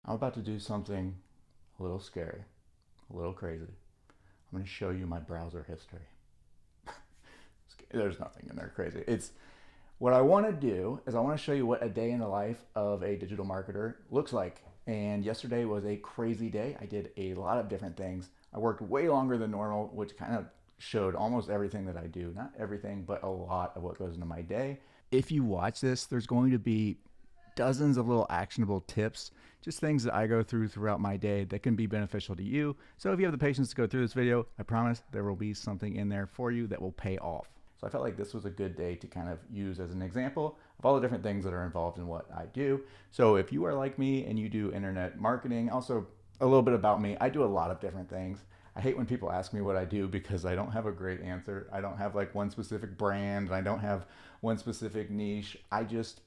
I'm about to do something a little scary, a little crazy. I'm going to show you my browser history. There's nothing in there crazy. It's what I want to do is I want to show you what a day in the life of a digital marketer looks like. And yesterday was a crazy day. I did a lot of different things. I worked way longer than normal, which kind of showed almost everything that I do. Not everything, but a lot of what goes into my day. If you watch this, there's going to be dozens of little actionable tips, just things that I go through throughout my day that can be beneficial to you. So if you have the patience to go through this video, I promise there will be something in there for you that will pay off. So I felt like this was a good day to kind of use as an example of all the different things that are involved in what I do. So if you are like me and you do internet marketing, also a little bit about me, I do a lot of different things. I hate when people ask me what I do because I don't have a great answer. I don't have like one specific brand and I don't have one specific niche. I just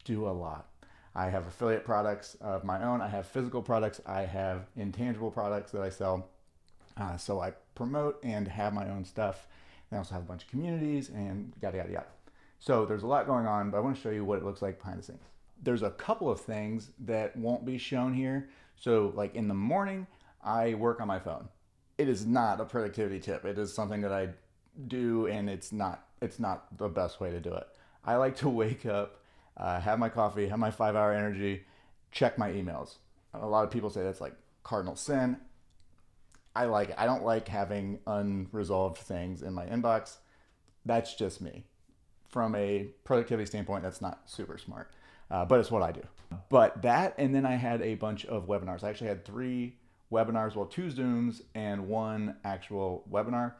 do a lot. I have affiliate products of my own. I have physical products. I have intangible products that I sell. So I promote and have my own stuff. I also have a bunch of communities and yada, yada, yada. So there's a lot going on, but I want to show you what it looks like behind the scenes. There's a couple of things that won't be shown here. So like in the morning, I work on my phone. It is not a productivity tip. It is something that I do and it's not the best way to do it. I like to wake up, have my coffee, have my 5-hour energy, check my emails. A lot of people say that's like cardinal sin. I like it. I don't like having unresolved things in my inbox. That's just me. From a productivity standpoint, that's not super smart, but it's what I do. But that, and then I had a bunch of webinars. I actually had 3 webinars, well, 2 Zooms and 1 actual webinar.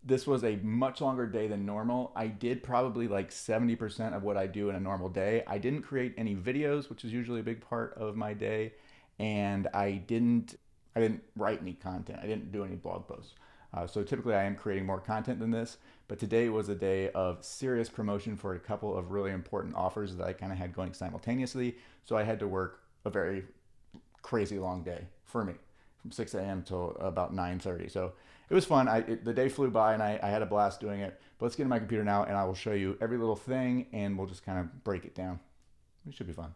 This was a much longer day than normal. I did probably like 70% of what I do in a normal day. I didn't create any videos, which is usually a big part of my day, and I didn't write any content. I didn't do any blog posts. So typically I am creating more content than this, but today was a day of serious promotion for a couple of really important offers that I kind of had going simultaneously. So I had to work a very crazy long day for me from 6 a.m. till about 9:30. So it was fun. The day flew by and I had a blast doing it. But let's get to my computer now and I will show you every little thing and we'll just kind of break it down. It should be fun.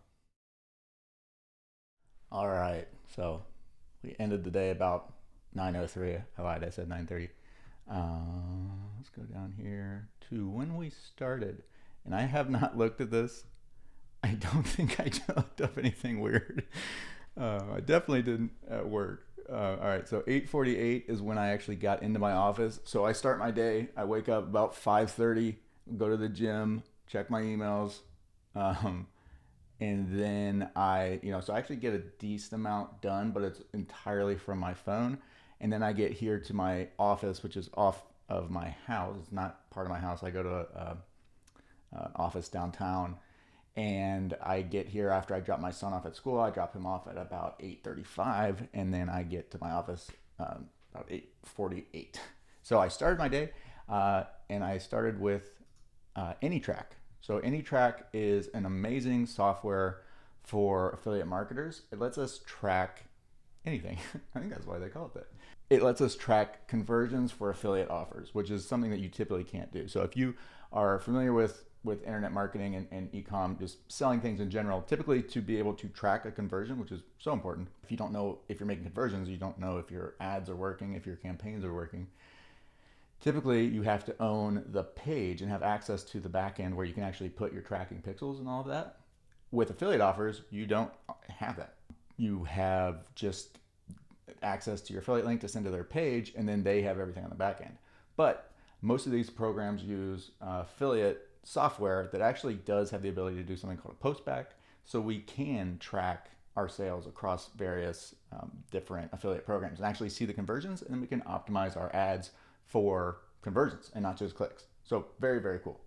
All right, so we ended the day about 9:03. I lied, I said 9:30. Let's go down here to when we started. And I have not looked at this. I don't think I looked up anything weird. I definitely didn't at work. All right, so 8:48 is when I actually got into my office. So I start my day. I wake up about 5:30, go to the gym, check my emails, and then so I actually get a decent amount done, but it's entirely from my phone. And then I get here to my office, which is off of my house. It's not part of my house. I go to an office downtown. And I get here after I drop my son off at school. I drop him off at about 8:35, and then I get to my office about 8:48. So I started my day, and I started with AnyTrack. So AnyTrack is an amazing software for affiliate marketers. It lets us track anything. I think that's why they call it that. It lets us track conversions for affiliate offers, which is something that you typically can't do. So if you are familiar with internet marketing and e-com, just selling things in general, typically to be able to track a conversion, which is so important. If you don't know if you're making conversions, you don't know if your ads are working, if your campaigns are working. Typically, you have to own the page and have access to the back end where you can actually put your tracking pixels and all of that. With affiliate offers, you don't have that. You have just access to your affiliate link to send to their page, and then they have everything on the back end. But most of these programs use affiliate software that actually does have the ability to do something called a postback, so we can track our sales across various different affiliate programs and actually see the conversions, and then we can optimize our ads for conversions and not just clicks. So very, very cool.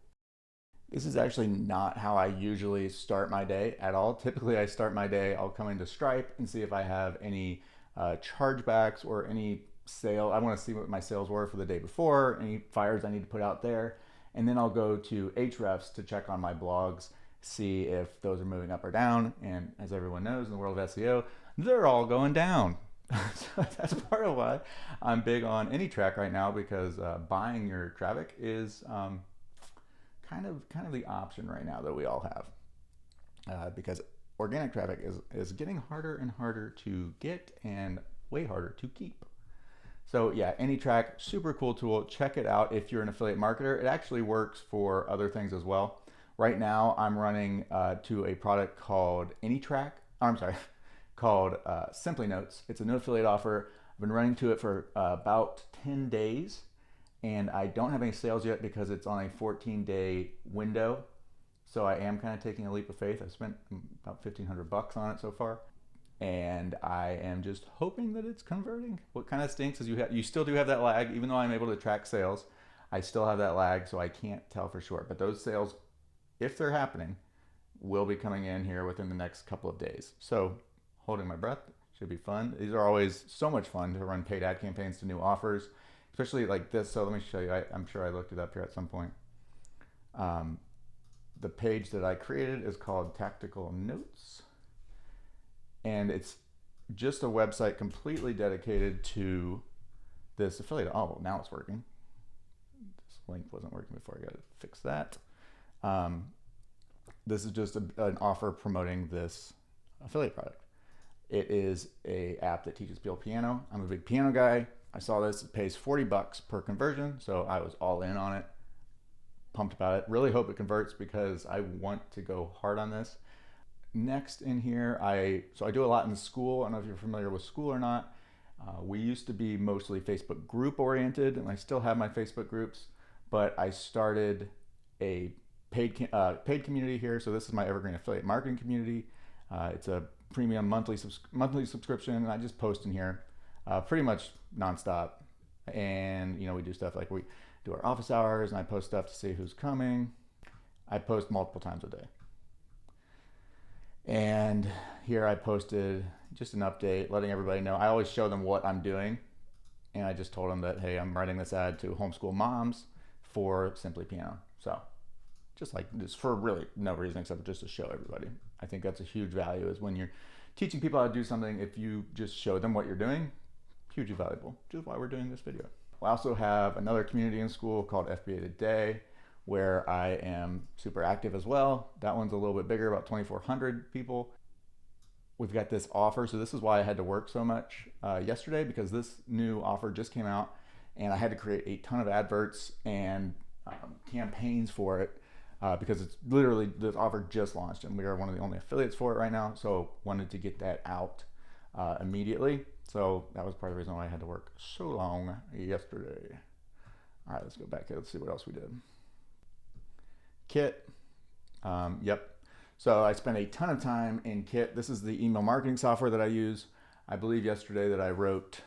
This is actually not how I usually start my day at all. Typically I start my day, I'll come into Stripe and see if I have any chargebacks or any sale. I want to see what my sales were for the day before, any fires I need to put out there. And then I'll go to Ahrefs to check on my blogs, see if those are moving up or down. And as everyone knows in the world of SEO, they're all going down. So that's part of why I'm big on AnyTrack right now, because buying your traffic is kind of the option right now that we all have. Because organic traffic is getting harder and harder to get and way harder to keep. So yeah, AnyTrack, super cool tool. Check it out if you're an affiliate marketer. It actually works for other things as well. Right now, I'm running to a product called AnyTrack. I'm sorry, called Simply Notes. It's a no affiliate offer. I've been running to it for about 10 days, and I don't have any sales yet because it's on a 14-day window. So I am kind of taking a leap of faith. I've spent about $1,500 on it so far, and I am just hoping that it's converting. What kind of stinks is you still do have that lag. Even though I'm able to track sales, I still have that lag, so I can't tell for sure. But those sales, if they're happening, will be coming in here within the next couple of days. So holding my breath, should be fun. These are always so much fun to run paid ad campaigns to new offers, especially like this. So let me show you. I'm sure I looked it up here at some point. The page that I created is called Tactical Notes, and it's just a website completely dedicated to this affiliate. Oh, now it's working. This link wasn't working before. I got to fix that. This is just an offer promoting this affiliate product. It is a app that teaches people piano. I'm a big piano guy. I saw this. It pays $40 per conversion, so I was all in on it. Pumped about it. Really hope it converts because I want to go hard on this. Next in here, I do a lot in Skool. I don't know if you're familiar with Skool or not. We used to be mostly Facebook group oriented, and I still have my Facebook groups, but I started a paid community here. So this is my Evergreen Affiliate Marketing community. It's a premium monthly subscription, and I just post in here pretty much nonstop. And we do stuff like we do our office hours, and I post stuff to see who's coming. I post multiple times a day. And here I posted just an update letting everybody know. I always show them what I'm doing, and I just told them that, hey, I'm writing this ad to homeschool moms for Simply Piano. So just for really no reason except just to show everybody. I think that's a huge value, is when you're teaching people how to do something, if you just show them what you're doing, hugely valuable, which is why we're doing this video. I also have another community in Skool called FBA Today, where I am super active as well. That one's a little bit bigger, about 2,400 people. We've got this offer, so this is why I had to work so much yesterday, because this new offer just came out, and I had to create a ton of adverts and campaigns for it because it's literally, this offer just launched, and we are one of the only affiliates for it right now, so wanted to get that out immediately. So that was part of the reason why I had to work so long yesterday. All right, let's go back here. Let's see what else we did. Kit. Yep. So I spent a ton of time in Kit. This is the email marketing software that I use. I believe yesterday that I wrote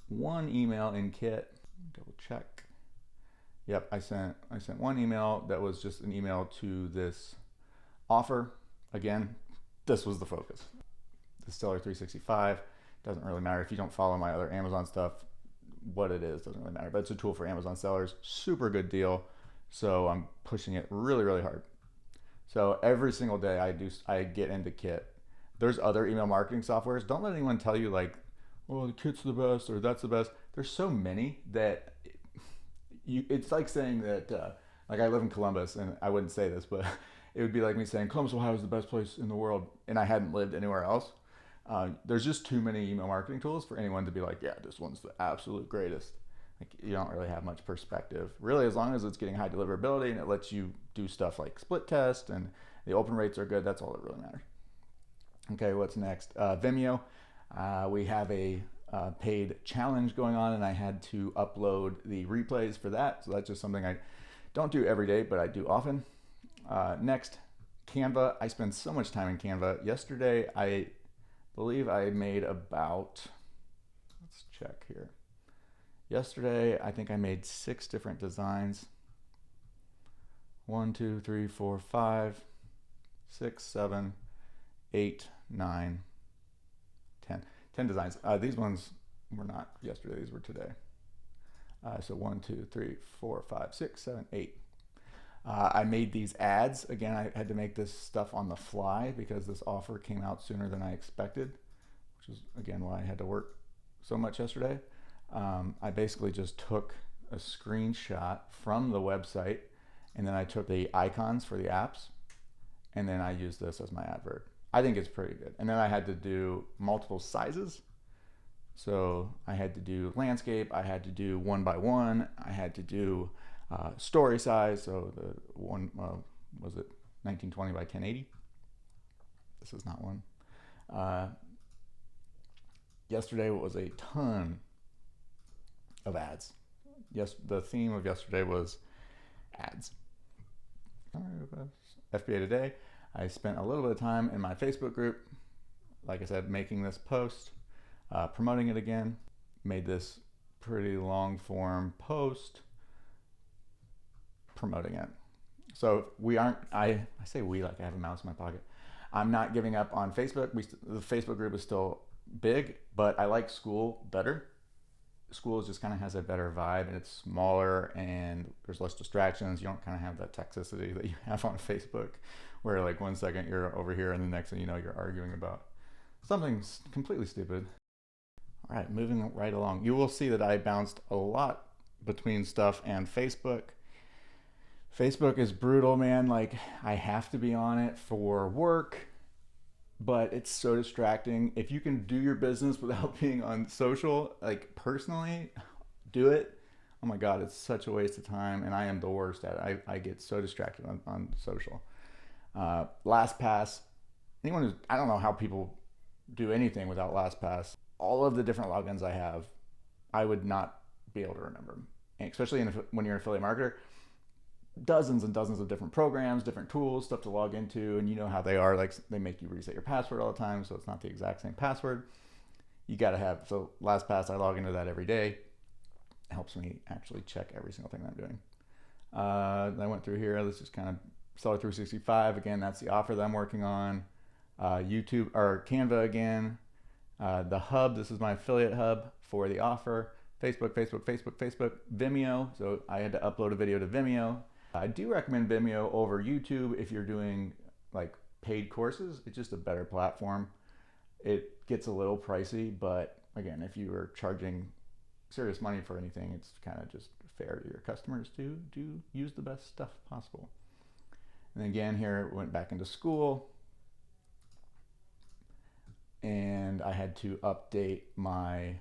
one email in Kit. Double check. Yep, I sent one email that was just an email to this offer. Again, this was the focus. The Seller 365, doesn't really matter if you don't follow my other Amazon stuff. What it is doesn't really matter, but it's a tool for Amazon sellers. Super good deal. So I'm pushing it really, really hard. So every single day I get into Kit. There's other email marketing softwares. Don't let anyone tell you like, oh, the Kit's the best or that's the best. There's so many that it's like saying that, like I live in Columbus, and I wouldn't say this, but it would be like me saying Columbus, Ohio is the best place in the world, and I hadn't lived anywhere else. There's just too many email marketing tools for anyone to be like, yeah, this one's the absolute greatest. Like, you don't really have much perspective. Really, as long as it's getting high deliverability and it lets you do stuff like split test and the open rates are good, that's all that really matters. Okay, what's next? Vimeo. We have a paid challenge going on, and I had to upload the replays for that. So that's just something I don't do every day, but I do often. Next, Canva. I spend so much time in Canva. Yesterday, I believe I made about, let's check here. Yesterday, I think I made 6 different designs. 1, 2, 3, 4, 5, 6, 7, 8, 9, 10. 10 designs. These ones were not yesterday, these were today. So 1, 2, 3, 4, 5, 6, 7, 8. I made these ads. Again, I had to make this stuff on the fly because this offer came out sooner than I expected, which is, again, why I had to work so much yesterday. I basically just took a screenshot from the website, and then I took the icons for the apps, and then I use this as my adverb. I think it's pretty good. And then I had to do multiple sizes. So I had to do landscape, I had to do 1 by 1, I had to do story size. So the one, was it 1920 by 1080? This is not one. Yesterday was a ton of ads. Yes, the theme of yesterday was ads. FBA Today, I spent a little bit of time in my Facebook group, like I said, making this post, promoting it again, made this pretty long form post promoting it. So we aren't, I say we like I have a mouse in my pocket. I'm not giving up on Facebook. The Facebook group is still big, but I like Skool better. Skool just kind of has a better vibe, and it's smaller and there's less distractions. You don't kind of have that toxicity that you have on Facebook, where like 1 second you're over here and the next thing you know you're arguing about something completely stupid. All right, moving right along. You will see that I bounced a lot between stuff and Facebook. Facebook is brutal, man. Like, I have to be on it for work, but it's so distracting. If you can do your business without being on social, like personally, do it. Oh my God, it's such a waste of time, and I am the worst at it. I get so distracted on social. LastPass, I don't know how people do anything without LastPass. All of the different logins I have, I would not be able to remember them. And especially when you're an affiliate marketer, dozens and dozens of different programs, different tools, stuff to log into, and you know how they are. Like, they make you reset your password all the time, so it's not the exact same password. You got to have, so LastPass, I log into that every day. It helps me actually check every single thing I'm doing. I went through here. Let's just kind of Seller 365 again. That's the offer that I'm working on. YouTube or Canva again. The hub. This is my affiliate hub for the offer. Facebook, Vimeo. So I had to upload a video to Vimeo. I do recommend Vimeo over YouTube if you're doing like paid courses. It's just a better platform. It gets a little pricey, but again, if you are charging serious money for anything, it's kind of just fair to your customers to use the best stuff possible. And again, here it went back into Skool, and I had to update my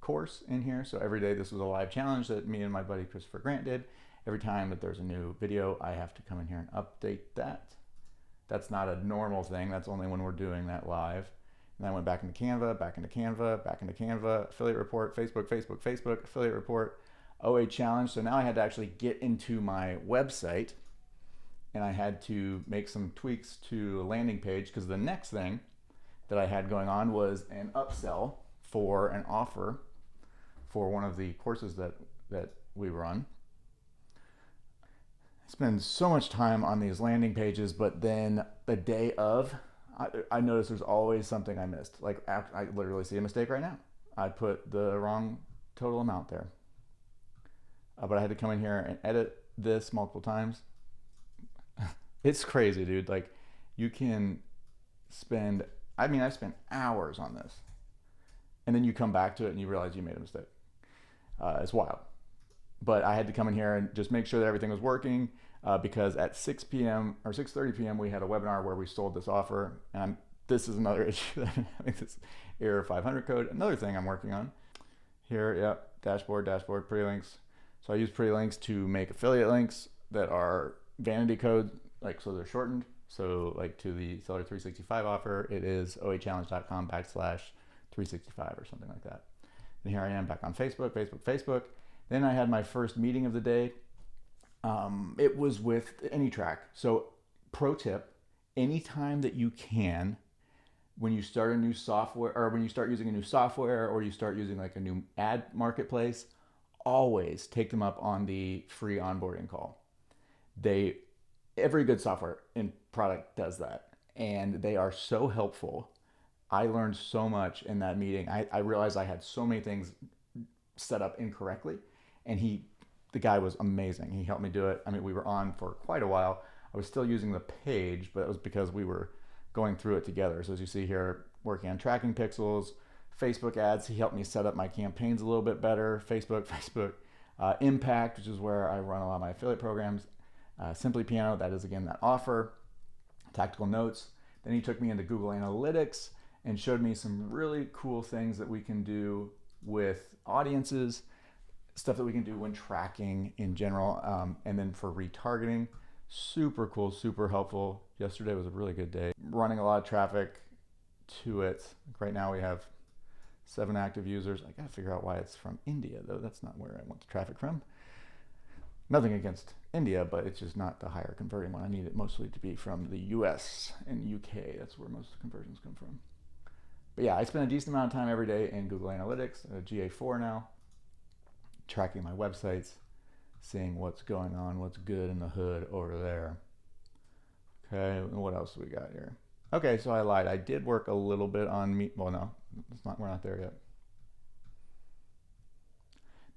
course in here. So every day, this was a live challenge that me and my buddy Christopher Grant did. Every time that there's a new video, I have to come in here and update that. That's not a normal thing. That's only when we're doing that live. And then I went back into Canva, back into Canva, affiliate report, Facebook, affiliate report, OA challenge. So now I had to actually get into my website, and I had to make some tweaks to a landing page, because the next thing that I had going on was an upsell for an offer for one of the courses that we run. I spend so much time on these landing pages, but then the day of, I notice there's always something I missed. Like, I literally see a mistake right now. I put the wrong total amount there. But I had to come in here and edit this multiple times. It's crazy, dude. Like, you can spend, I spent hours on this. And then you come back to it and you realize you made a mistake. It's wild. But I had to come in here and just make sure that everything was working, because at 6 p.m. or 6:30 p.m. we had a webinar where we sold this offer. And this is another issue that I'm having, this error 500 code. Another thing I'm working on here. Yep, dashboard, pretty links. So I use pretty links to make affiliate links that are vanity code, like, so they're shortened. So like to the Seller 365 offer, it is oachallenge.com/365 or something like that. And here I am back on Facebook. Then I had my first meeting of the day. It was with AnyTrack. So pro tip, anytime that you can, when you start a new software, or when you start using a new software, or you start using like a new ad marketplace, always take them up on the free onboarding call. Every good software and product does that, and they are so helpful. I learned so much in that meeting. I realized I had so many things set up incorrectly, and the guy was amazing. He helped me do it. I mean, we were on for quite a while. I was still using the page, but it was because we were going through it together. So as you see here, working on tracking pixels, Facebook ads, he helped me set up my campaigns a little bit better. Facebook Impact, which is where I run a lot of my affiliate programs. Simply Piano, that is again that offer. tactical notes. Then he took me into Google Analytics and showed me some really cool things that we can do with audiences, stuff that we can do when tracking in general, and then for retargeting. Super cool, super helpful. Yesterday was a really good day. Running a lot of traffic to it. Right now we have 7 active users. I gotta figure out why it's from India though. That's not where I want the traffic from. Nothing against India, but it's just not the higher converting one. I need it mostly to be from the US and UK. That's where most of the conversions come from. But yeah, I spend a decent amount of time every day in Google Analytics, GA4 now, tracking my websites, seeing what's going on, what's good in the hood over there. Okay, what else do we got here? Okay, so I lied. I did work a little bit on well, no, we're not there yet.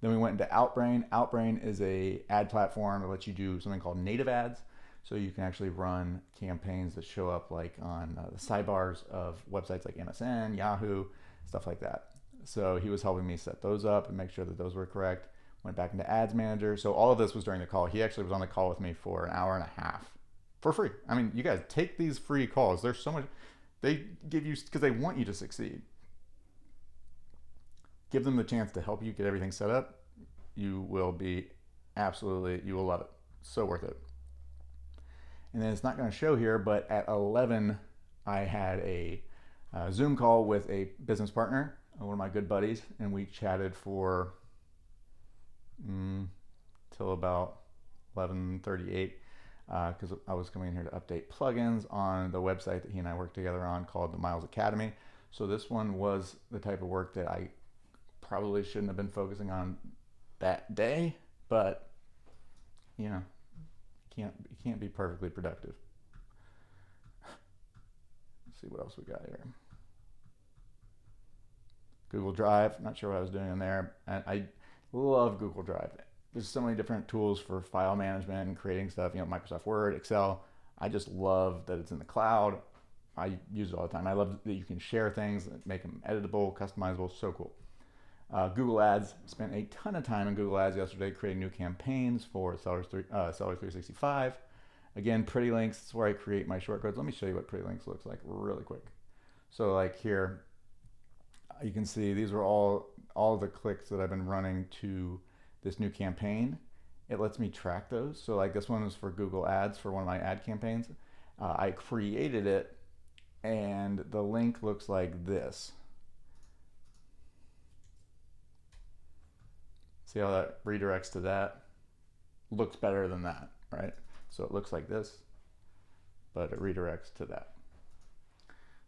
Then we went into Outbrain. Outbrain is a ad platform that lets you do something called native ads. So you can actually run campaigns that show up like on the sidebars of websites like MSN, Yahoo, stuff like that. So he was helping me set those up and make sure that those were correct. Went back into Ads Manager. So all of this was during the call. He actually was on the call with me for an hour and a half for free. I mean, you guys take these free calls. There's so much they give you because they want you to succeed. Give them the chance to help you get everything set up. You will be you will love it. So worth it. And then it's not going to show here, but at 11, I had a Zoom call with a business partner, one of my good buddies, and we chatted for till about 11:38 because I was coming in here to update plugins on the website that he and I worked together on called the Miles Academy. So this one was the type of work that I probably shouldn't have been focusing on that day, but you know, you can't be perfectly productive. Let's see what else we got here. Google Drive, not sure what I was doing in there. And I love Google Drive. There's so many different tools for file management and creating stuff, you know, Microsoft Word, Excel. I just love that it's in the cloud. I use it all the time. I love that you can share things, make them editable, customizable, so cool. Google Ads, spent a ton of time in Google Ads yesterday creating new campaigns for Seller 365. Again, Pretty Links is where I create my shortcodes. Let me show you what Pretty Links looks like really quick. So like here, you can see these are all the clicks that I've been running to this new campaign. It lets me track those. So like this one is for Google Ads for one of my ad campaigns. I created it and the link looks like this. See how that redirects to that? Looks better than that, right? So it looks like this, but it redirects to that.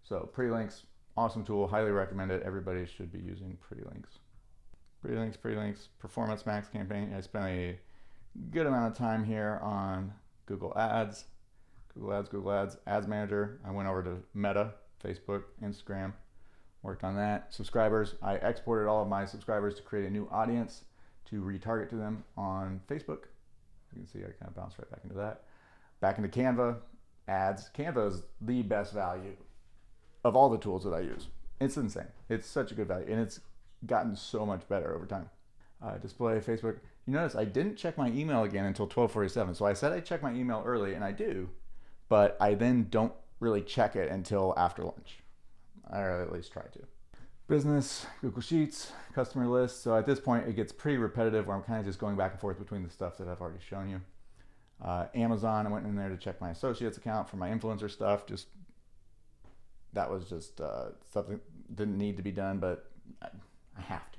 So Pretty Links, awesome tool, highly recommend it. Everybody should be using Pretty Links. Pretty Links, Performance Max campaign. I spent a good amount of time here on Google Ads, Ads Manager. I went over to Meta, Facebook, Instagram, worked on that. Subscribers, I exported all of my subscribers to create a new audience to retarget to them on Facebook. You can see I kind of bounced right back into that. Back into Canva, ads. Canva is the best value of all the tools that I use. It's insane. It's such a good value, and it's gotten so much better over time. Display, Facebook. You notice I didn't check my email again until 12:47. So I said I check my email early, and I do, but I then don't really check it until after lunch. Or at least try to. Business, Google Sheets, customer list. So at this point, it gets pretty repetitive where I'm kind of just going back and forth between the stuff that I've already shown you. Amazon, I went in there to check my associates account for my influencer stuff. That was just something that didn't need to be done, but I have to.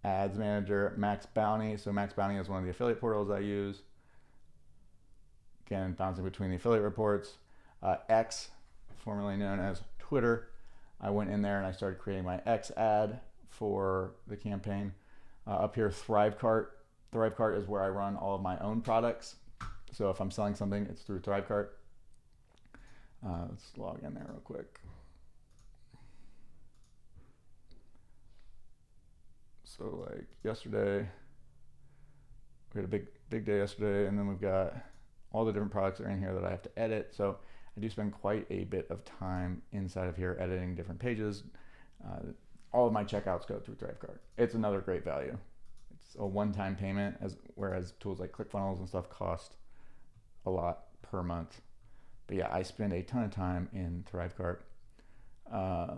Ads Manager, MaxBounty. So MaxBounty is one of the affiliate portals I use. Again, bouncing between the affiliate reports. X, formerly known as Twitter. I went in there and I started creating my X ad for the campaign. Up here, ThriveCart. ThriveCart is where I run all of my own products. So if I'm selling something, it's through ThriveCart. Let's log in there real quick. So like yesterday, we had a big day yesterday, and then we've got all the different products that are in here that I have to edit. So I do spend quite a bit of time inside of here editing different pages. All of my checkouts go through ThriveCart. It's another great value. It's a one-time payment, whereas tools like ClickFunnels and stuff cost a lot per month. But yeah, I spend a ton of time in ThriveCart.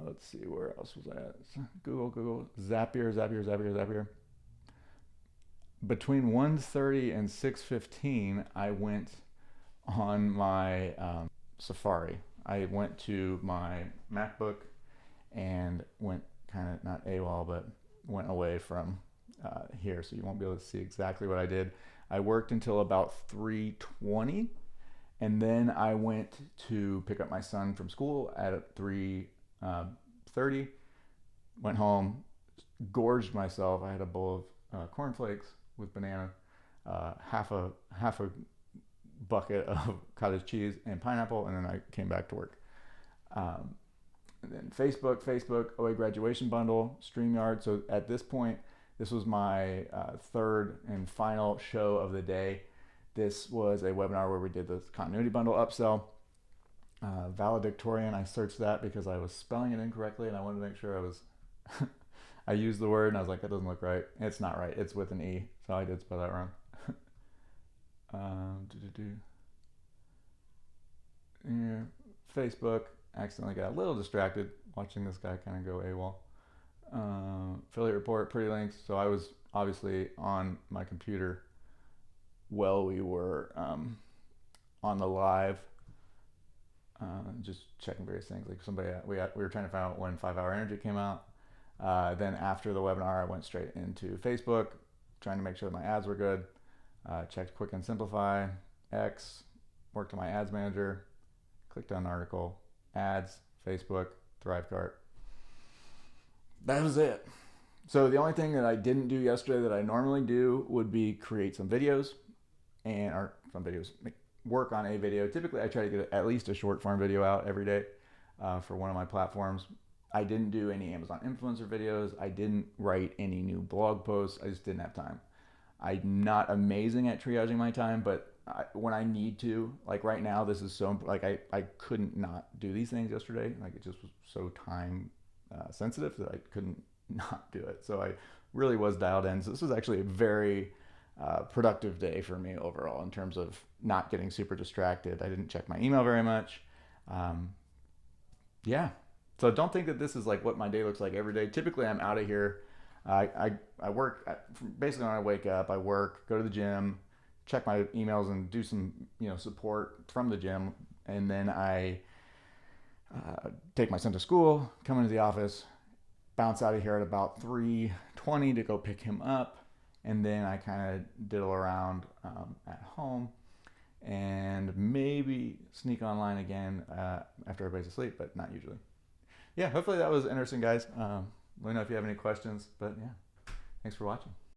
Let's see, where else was I at? Google, Zapier. Between 1:30 and 6:15, I went on my Safari. I went to my MacBook and went kind of, not AWOL, but went away from here, so you won't be able to see exactly what I did. I worked until about 3:20, and then I went to pick up my son from school at 3:30, went home, gorged myself. I had a bowl of cornflakes with banana, half a bucket of cottage cheese and pineapple, and then I came back to work. And then Facebook, OA graduation bundle, Streamyard. So at this point, this was my third and final show of the day. This was a webinar where we did the continuity bundle upsell. Valedictorian, I searched that because I was spelling it incorrectly and I wanted to make sure I was I used the word and I was like, that doesn't look right. It's not right. It's with an E. So I did spell that wrong. Yeah, Facebook, accidentally got a little distracted watching this guy kind of go AWOL. Affiliate report, pretty links. So I was obviously on my computer while we were on the live, just checking various things. Like we were trying to find out when 5 Hour Energy came out. Then after the webinar, I went straight into Facebook, trying to make sure that my ads were good. Checked Quick and Simplify, X, worked on my ads manager, clicked on an article, ads, Facebook, ThriveCart. That was it. So the only thing that I didn't do yesterday that I normally do would be create some videos work on a video. Typically I try to get at least a short form video out every day for one of my platforms. I didn't do any Amazon influencer videos. I didn't write any new blog posts. I just didn't have time. I'm not amazing at triaging my time, but when I need to, like right now, this is so, like I couldn't not do these things yesterday. Like it just was so time sensitive that I couldn't not do it. So I really was dialed in. So this was actually a very productive day for me overall in terms of not getting super distracted. I didn't check my email very much. Yeah. So don't think that this is like what my day looks like every day. Typically I'm out of here. I work, basically when I wake up, I work, go to the gym, check my emails and do some, support from the gym. And then I take my son to school, come into the office, bounce out of here at about 3:20 to go pick him up. And then I kind of diddle around at home and maybe sneak online again after everybody's asleep, but not usually. Yeah, hopefully that was interesting, guys. Let me know if you have any questions, but yeah, thanks for watching.